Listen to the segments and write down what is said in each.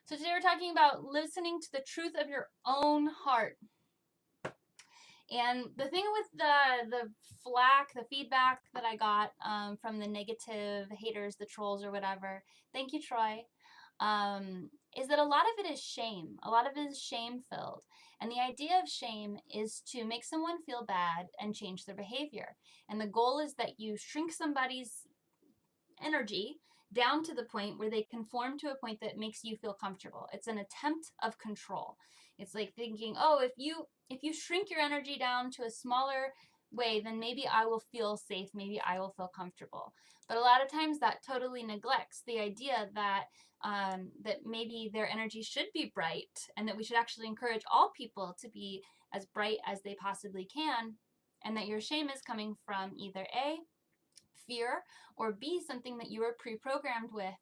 So today we're talking about listening to the truth of your own heart. And the thing with the flack, the feedback that I got from the negative haters, the trolls or whatever, thank you, Troy, is that a lot of it is shame. A lot of it is shame-filled. And the idea of shame is to make someone feel bad and change their behavior. And the goal is that you shrink somebody's energy down to the point where they conform to a point that makes you feel comfortable. It's an attempt of control. It's like thinking, oh, if you shrink your energy down to a smaller way, then maybe I will feel safe, maybe I will feel comfortable. But a lot of times that totally neglects the idea that that maybe their energy should be bright, and that we should actually encourage all people to be as bright as they possibly can, and that your shame is coming from either A, fear, or B, something that you were pre-programmed with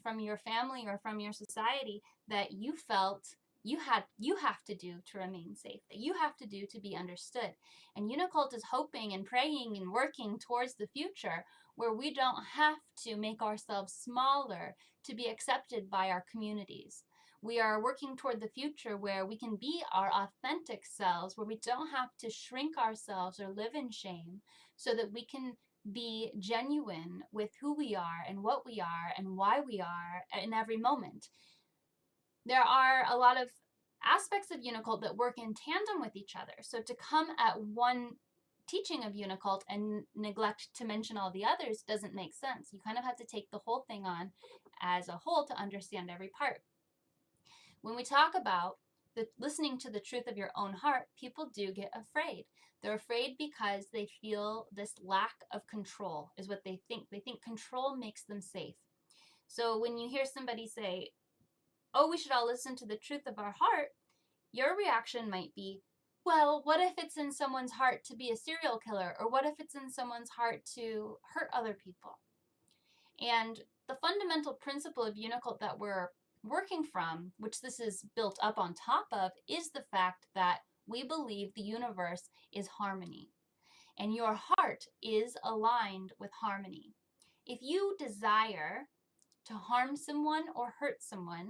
from your family or from your society that you felt you have to do to remain safe, that you have to do to be understood. And Unicult is hoping and praying and working towards the future where we don't have to make ourselves smaller to be accepted by our communities. We are working toward the future where we can be our authentic selves, where we don't have to shrink ourselves or live in shame, so that we can be genuine with who we are and what we are and why we are in every moment. There are a lot of aspects of Unicult that work in tandem with each other. So to come at one teaching of Unicult and neglect to mention all the others doesn't make sense. You kind of have to take the whole thing on as a whole to understand every part. When we talk about listening to the truth of your own heart, people do get afraid. They're afraid because they feel this lack of control is what they think. They think control makes them safe. So when you hear somebody say, oh, we should all listen to the truth of our heart, your reaction might be, well, what if it's in someone's heart to be a serial killer? Or what if it's in someone's heart to hurt other people? And the fundamental principle of Unicult that we're working from, which this is built up on top of, is the fact that we believe the universe is harmony. And your heart is aligned with harmony. If you desire to harm someone or hurt someone,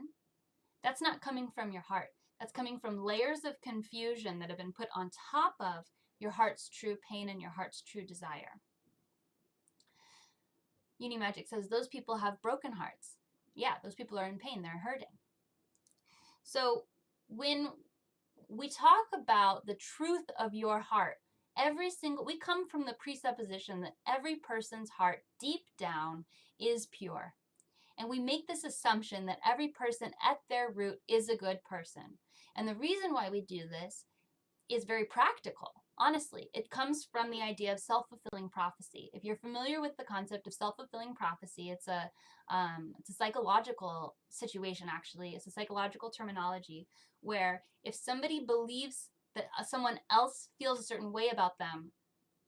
that's not coming from your heart. That's coming from layers of confusion that have been put on top of your heart's true pain and your heart's true desire. Unimagic says those people have broken hearts. Yeah, those people are in pain. They're hurting. So when we talk about the truth of your heart, we come from the presupposition that every person's heart deep down is pure. And we make this assumption that every person at their root is a good person. And the reason why we do this is very practical. Honestly, it comes from the idea of self-fulfilling prophecy. If you're familiar with the concept of self-fulfilling prophecy, it's a psychological situation, actually. It's a psychological terminology where if somebody believes that someone else feels a certain way about them,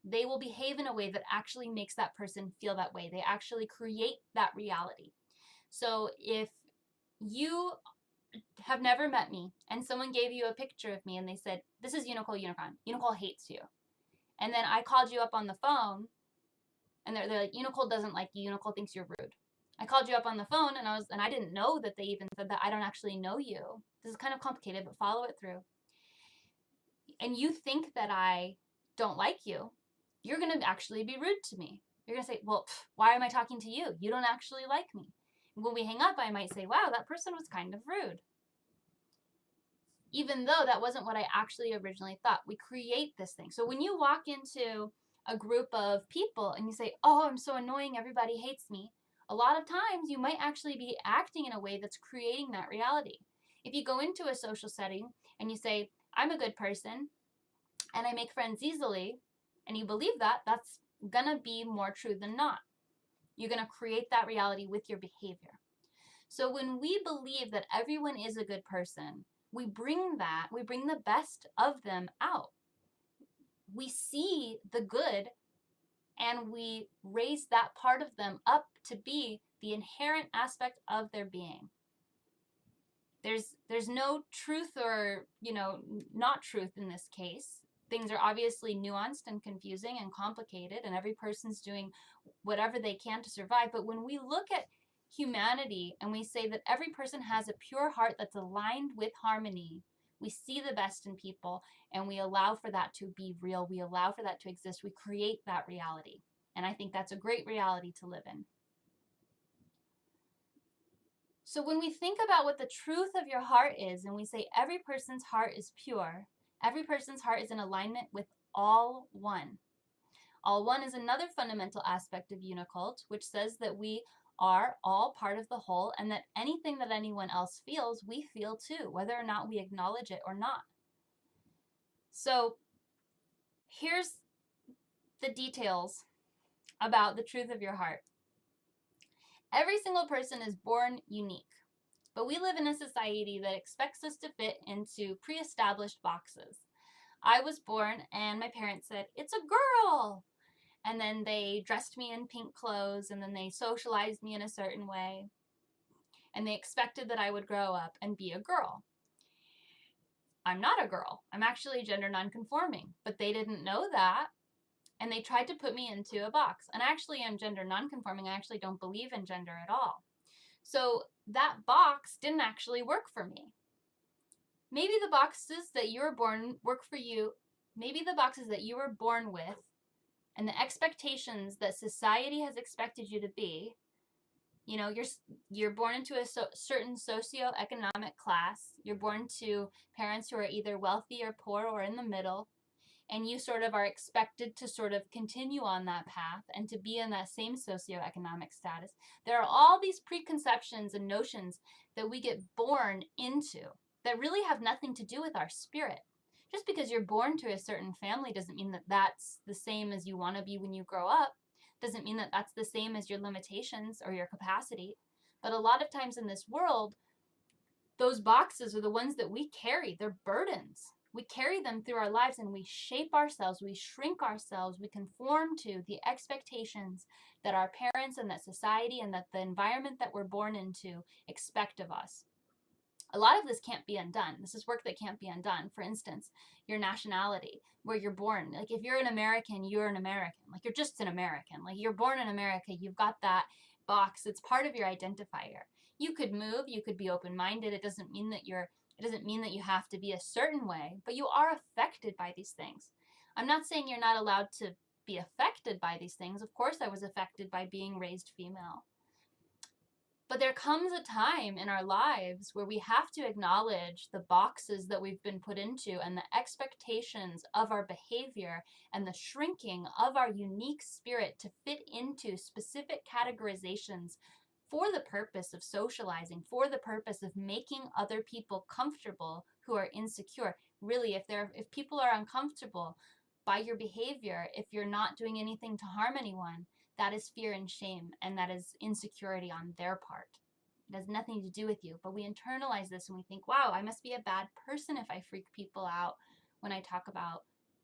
they will behave in a way that actually makes that person feel that way. They actually create that reality. So if you have never met me and someone gave you a picture of me and they said, this is Unicole Unicron, Unicole hates you, and then I called you up on the phone and they're like, Unicole doesn't like you, Unicole thinks you're rude. I called you up on the phone and I didn't know that they even said that. I don't actually know you. This is kind of complicated, but follow it through. And you think that I don't like you, you're going to actually be rude to me. You're going to say, well, why am I talking to you? You don't actually like me. When we hang up, I might say, wow, that person was kind of rude. Even though that wasn't what I actually originally thought. We create this thing. So when you walk into a group of people and you say, oh, I'm so annoying, everybody hates me, a lot of times you might actually be acting in a way that's creating that reality. If you go into a social setting and you say, I'm a good person and I make friends easily, and you believe that, that's gonna be more true than not. You're gonna create that reality with your behavior. So when we believe that everyone is a good person, we bring the best of them out. We see the good and we raise that part of them up to be the inherent aspect of their being. There's no truth or, not truth in this case. Things are obviously nuanced and confusing and complicated, and every person's doing whatever they can to survive. But when we look at humanity and we say that every person has a pure heart that's aligned with harmony, we see the best in people and we allow for that to be real. We allow for that to exist. We create that reality. And I think that's a great reality to live in. So when we think about what the truth of your heart is, and we say every person's heart is pure, every person's heart is in alignment with all one. All one is another fundamental aspect of Unicult, which says that we are all part of the whole and that anything that anyone else feels, we feel too, whether or not we acknowledge it or not. So here's the details about the truth of your heart. Every single person is born unique, but we live in a society that expects us to fit into pre-established boxes. I was born and my parents said, "It's a girl." And then they dressed me in pink clothes and then they socialized me in a certain way. And they expected that I would grow up and be a girl. I'm not a girl. I'm actually gender nonconforming, but they didn't know that. And they tried to put me into a box. And I actually am gender nonconforming. I actually don't believe in gender at all. So that box didn't actually work for me. Maybe the boxes that you were born work for you. Maybe the boxes that you were born with and the expectations that society has expected you to be, you know, you're born into a certain socioeconomic class. You're born to parents who are either wealthy or poor or in the middle. And you sort of are expected to sort of continue on that path and to be in that same socioeconomic status. There are all these preconceptions and notions that we get born into that really have nothing to do with our spirit. Just because you're born to a certain family doesn't mean that that's the same as you want to be when you grow up. Doesn't mean that that's the same as your limitations or your capacity. But a lot of times in this world, those boxes are the ones that we carry. They're burdens. We carry them through our lives and we shape ourselves, we shrink ourselves, we conform to the expectations that our parents and that society and that the environment that we're born into expect of us. A lot of this can't be undone. This is work that can't be undone. For instance, your nationality, where you're born. Like if you're an American, you're an American. Like you're just an American. Like you're born in America, you've got that box. It's part of your identifier. You could move, you could be open-minded. It doesn't mean that you have to be a certain way, but you are affected by these things. I'm not saying you're not allowed to be affected by these things. Of course, I was affected by being raised female. But there comes a time in our lives where we have to acknowledge the boxes that we've been put into and the expectations of our behavior and the shrinking of our unique spirit to fit into specific categorizations for the purpose of socializing, for the purpose of making other people comfortable who are insecure. Really, if people are uncomfortable by your behavior, if you're not doing anything to harm anyone, that is fear and shame, and that is insecurity on their part. It has nothing to do with you, but we internalize this and we think, wow, I must be a bad person if I freak people out when I talk about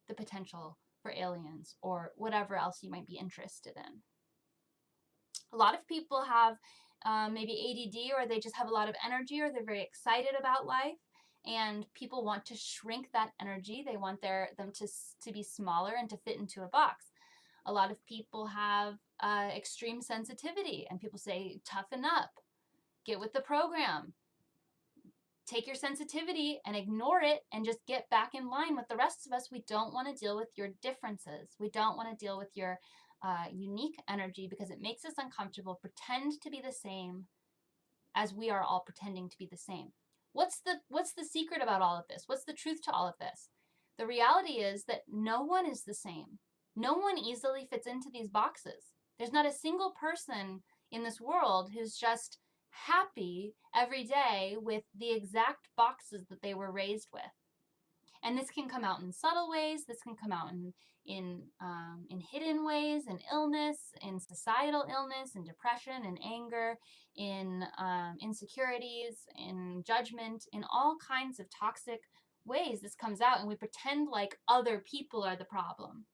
the potential for aliens or whatever else you might be interested in. A lot of people have maybe ADD, or they just have a lot of energy, or they're very excited about life, and people want to shrink that energy. They want them to be smaller and to fit into a box. A lot of people have extreme sensitivity, and people say, toughen up, get with the program, take your sensitivity and ignore it and just get back in line with the rest of us. We don't want to deal with your differences. We don't want to deal with your unique energy because it makes us uncomfortable. Pretend to be the same as we are all pretending to be the same. What's the secret about all of this? What's the truth to all of this? The reality is that no one is the same. No one easily fits into these boxes. There's not a single person in this world who's just happy every day with the exact boxes that they were raised with. And this can come out in subtle ways. This can come out in hidden ways, in illness, in societal illness, in depression, in anger, in insecurities, in judgment, in all kinds of toxic ways this comes out, and we pretend like other people are the problem.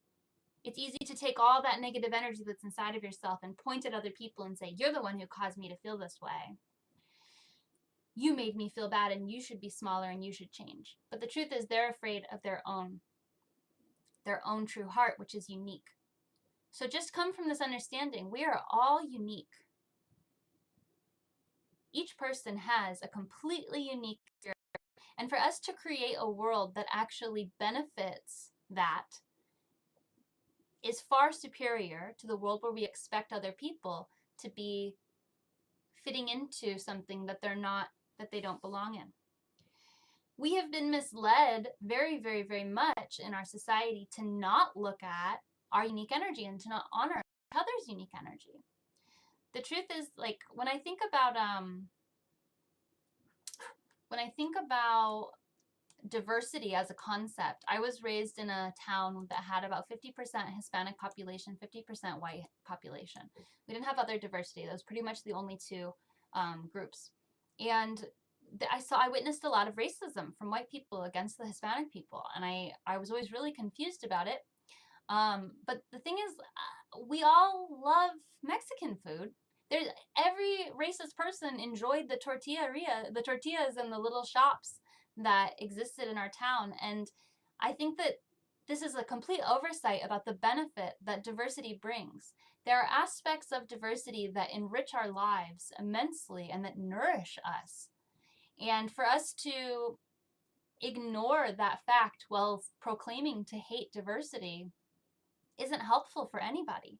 It's easy to take all that negative energy that's inside of yourself and point at other people and say, you're the one who caused me to feel this way. You made me feel bad and you should be smaller and you should change. But the truth is they're afraid of their own true heart, which is unique. So just come from this understanding. We are all unique. Each person has a completely unique experience. And for us to create a world that actually benefits that is far superior to the world where we expect other people to be fitting into something that they're not, that they don't belong in. We have been misled very, very, very much in our society to not look at our unique energy and to not honor each other's unique energy. The truth is, like, when I think about diversity as a concept, I was raised in a town that had about 50% Hispanic population, 50% white population. We didn't have other diversity. That was pretty much the only two groups. And I witnessed a lot of racism from white people against the Hispanic people, and I was always really confused about it. But the thing is, we all love Mexican food. Every racist person enjoyed the tortillas and the little shops that existed in our town. And I think that this is a complete oversight about the benefit that diversity brings. There are aspects of diversity that enrich our lives immensely and that nourish us. And for us to ignore that fact while proclaiming to hate diversity isn't helpful for anybody.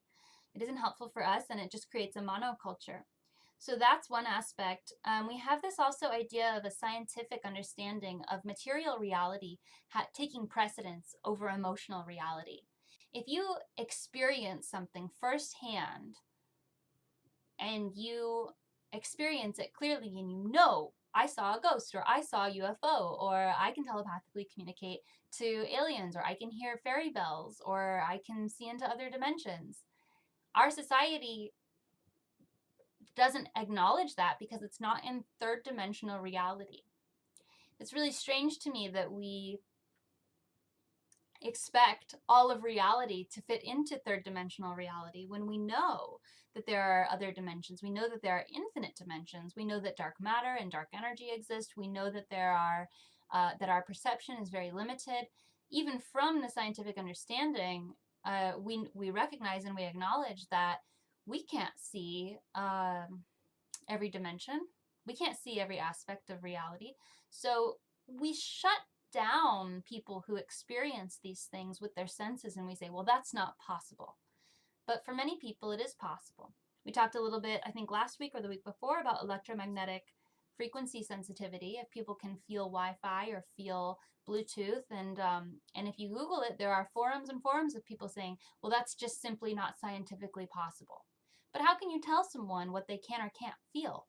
It isn't helpful for us, and it just creates a monoculture. So that's one aspect. We have this also idea of a scientific understanding of material reality taking precedence over emotional reality. If you experience something firsthand and you experience it clearly and you know, I saw a ghost, or I saw a UFO, or I can telepathically communicate to aliens, or I can hear fairy bells, or I can see into other dimensions. Our society doesn't acknowledge that because it's not in third dimensional reality. It's really strange to me that we expect all of reality to fit into third dimensional reality when we know that there are other dimensions. We know that there are infinite dimensions. We know that dark matter and dark energy exist. We know that that our perception is very limited. Even from the scientific understanding, we recognize and we acknowledge that we can't see every dimension. We can't see every aspect of reality. So we shut down people who experience these things with their senses, and we say, well, that's not possible. But for many people, it is possible. We talked a little bit, I think last week or the week before, about electromagnetic frequency sensitivity. If people can feel Wi-Fi or feel Bluetooth, and if you Google it, there are forums and forums of people saying, well, that's just simply not scientifically possible. But how can you tell someone what they can or can't feel?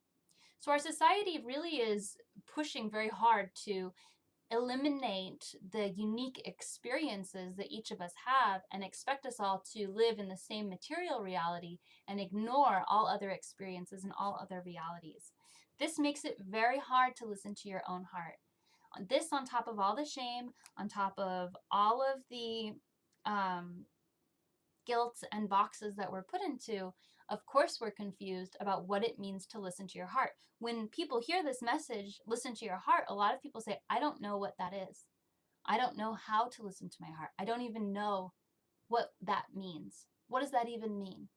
So our society really is pushing very hard to eliminate the unique experiences that each of us have and expect us all to live in the same material reality and ignore all other experiences and all other realities. This makes it very hard to listen to your own heart. This, on top of all the shame, on top of all of the guilt and boxes that we're put into, of course we're confused about what it means to listen to your heart. When people hear this message, listen to your heart, a lot of people say, I don't know what that is. I don't know how to listen to my heart. I don't even know what that means. What does that even mean?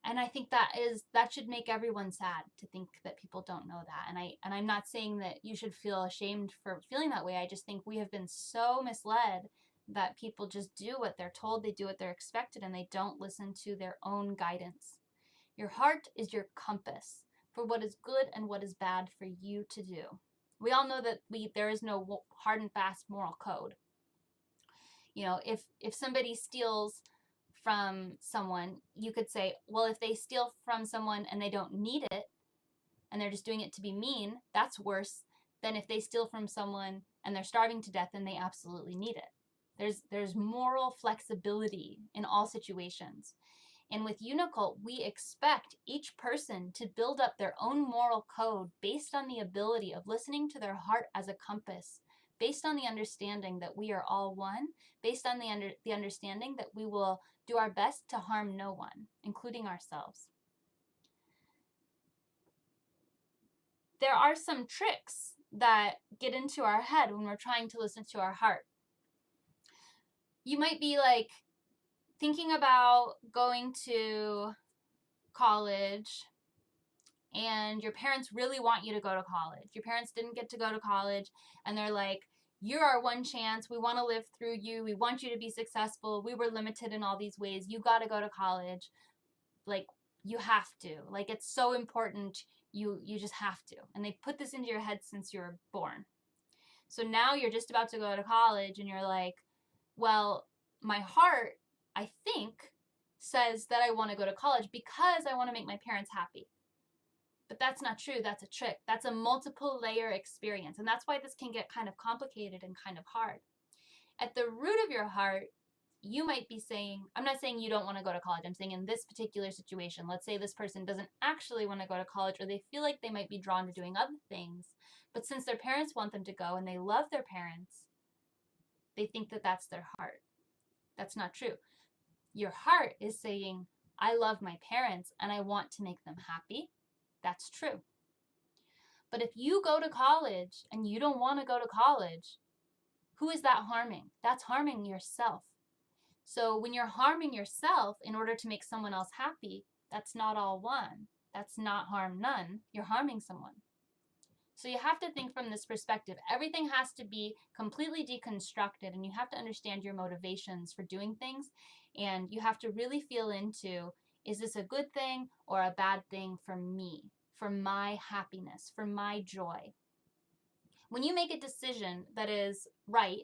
And I think that should make everyone sad to think that people don't know that. And I'm not saying that you should feel ashamed for feeling that way. I just think we have been so misled that people just do what they're told, they do what they're expected, and they don't listen to their own guidance. Your heart is your compass for what is good and what is bad for you to do. We all know that there is no hard and fast moral code. You know, if somebody steals from someone, you could say, well, if they steal from someone and they don't need it and they're just doing it to be mean, that's worse than if they steal from someone and they're starving to death and they absolutely need it. There's moral flexibility in all situations. And with Unicult, we expect each person to build up their own moral code based on the ability of listening to their heart as a compass, based on the understanding that we are all one, based on the understanding that we will do our best to harm no one, including ourselves. There are some tricks that get into our head when we're trying to listen to our heart. You might be like thinking about going to college and your parents really want you to go to college. Your parents didn't get to go to college, and they're like, you're our one chance. We want to live through you. We want you to be successful. We were limited in all these ways. You got to go to college. Like, you have to. Like, it's so important. You just have to. And they put this into your head since you were born. So now you're just about to go to college, and you're like, well, my heart, I think, says that I want to go to college because I want to make my parents happy. But that's not true. That's a trick. That's a multiple layer experience. And that's why this can get kind of complicated and kind of hard. At the root of your heart, you might be saying, I'm not saying you don't want to go to college. I'm saying in this particular situation, let's say this person doesn't actually want to go to college, or they feel like they might be drawn to doing other things. But since their parents want them to go and they love their parents, they think that that's their heart. That's not true. Your heart is saying, I love my parents and I want to make them happy. That's true. But if you go to college and you don't want to go to college, who is that harming? That's harming yourself. So when you're harming yourself in order to make someone else happy, that's not all one. That's not harm none. You're harming someone. So you have to think from this perspective. Everything has to be completely deconstructed, and you have to understand your motivations for doing things, and you have to really feel into, is this a good thing or a bad thing for me, for my happiness, for my joy? When you make a decision that is right,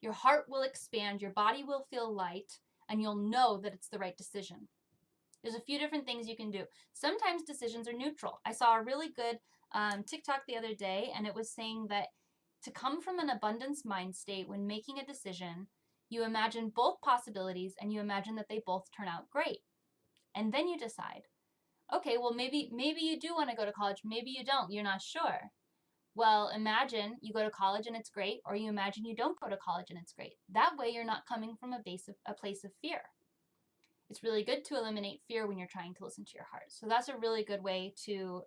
your heart will expand, your body will feel light, and you'll know that it's the right decision. There's a few different things you can do. Sometimes decisions are neutral. I saw a really good TikTok the other day, and it was saying that to come from an abundance mind state when making a decision, you imagine both possibilities and you imagine that they both turn out great. And then you decide, okay, well, maybe you do want to go to college, maybe you don't, you're not sure. Well, imagine you go to college and it's great, or you imagine you don't go to college and it's great. That way you're not coming from a place of fear. It's really good to eliminate fear when you're trying to listen to your heart. So that's a really good way to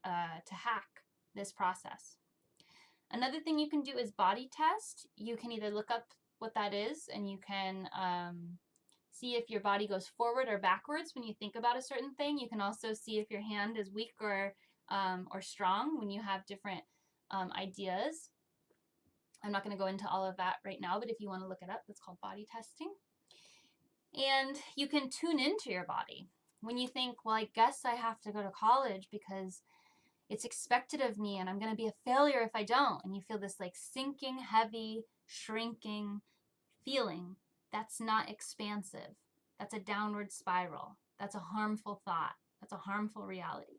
hack this process. Another thing you can do is body test. You can either look up what that is, and you can see if your body goes forward or backwards when you think about a certain thing. You can also see if your hand is weak or strong when you have different ideas. I'm not going to go into all of that right now, but if you want to look it up, that's called body testing. And you can tune into your body. When you think, well, I guess I have to go to college because it's expected of me and I'm going to be a failure if I don't, and you feel this like sinking, heavy, shrinking feeling, that's not expansive. That's a downward spiral. That's a harmful thought. That's a harmful reality.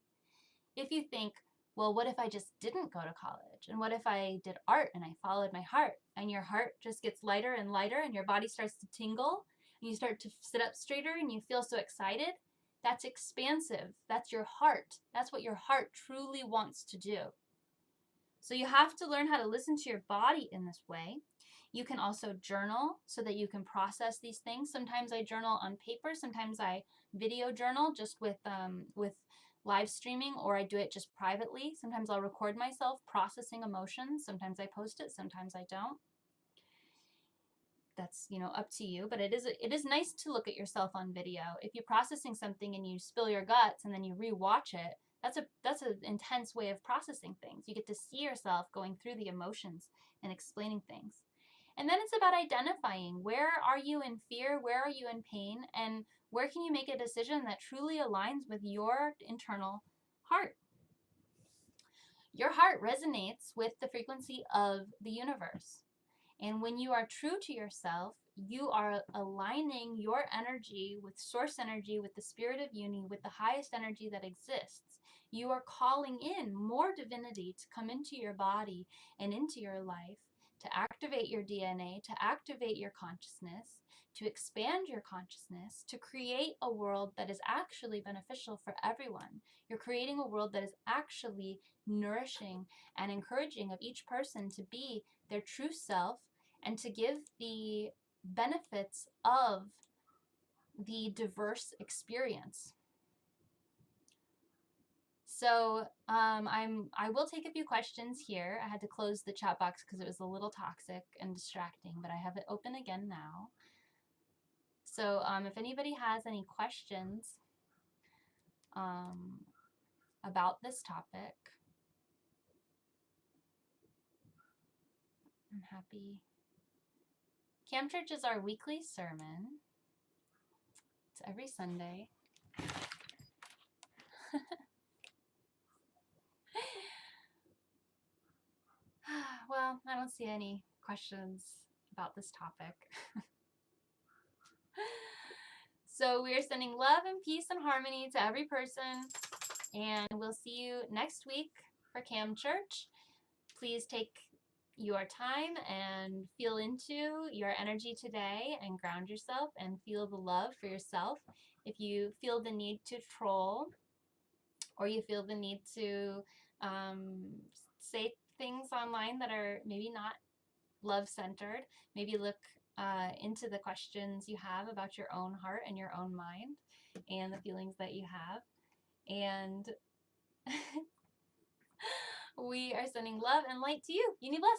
If you think, well, what if I just didn't go to college? And what if I did art and I followed my heart? And your heart just gets lighter and lighter and your body starts to tingle and you start to sit up straighter and you feel so excited. That's expansive. That's your heart. That's what your heart truly wants to do. So you have to learn how to listen to your body in this way. You can also journal so that you can process these things. Sometimes I journal on paper. Sometimes I video journal just with live streaming, or I do it just privately. Sometimes I'll record myself processing emotions. Sometimes I post it. Sometimes I don't. That's, up to you, but it is nice to look at yourself on video. If you're processing something and you spill your guts and then you rewatch it, that's an intense way of processing things. You get to see yourself going through the emotions and explaining things. And then it's about identifying, where are you in fear, where are you in pain, and where can you make a decision that truly aligns with your internal heart. Your heart resonates with the frequency of the universe. And when you are true to yourself, you are aligning your energy with source energy, with the spirit of uni, with the highest energy that exists. You are calling in more divinity to come into your body and into your life, to activate your DNA, to activate your consciousness, to expand your consciousness, to create a world that is actually beneficial for everyone. You're creating a world that is actually nourishing and encouraging of each person to be their true self, and to give the benefits of the diverse experience. So I will take a few questions here. I had to close the chat box because it was a little toxic and distracting, but I have it open again now. So if anybody has any questions, about this topic. I'm happy. Cam Church is our weekly sermon. It's every Sunday. Well, I don't see any questions about this topic. So we are sending love and peace and harmony to every person, and we'll see you next week for Cam Church. Please take your time and feel into your energy today and ground yourself and feel the love for yourself. If you feel the need to troll, or you feel the need to say things online that are maybe not love-centered, maybe look into the questions you have about your own heart and your own mind and the feelings that you have. And we are sending love and light to you. Uni bless.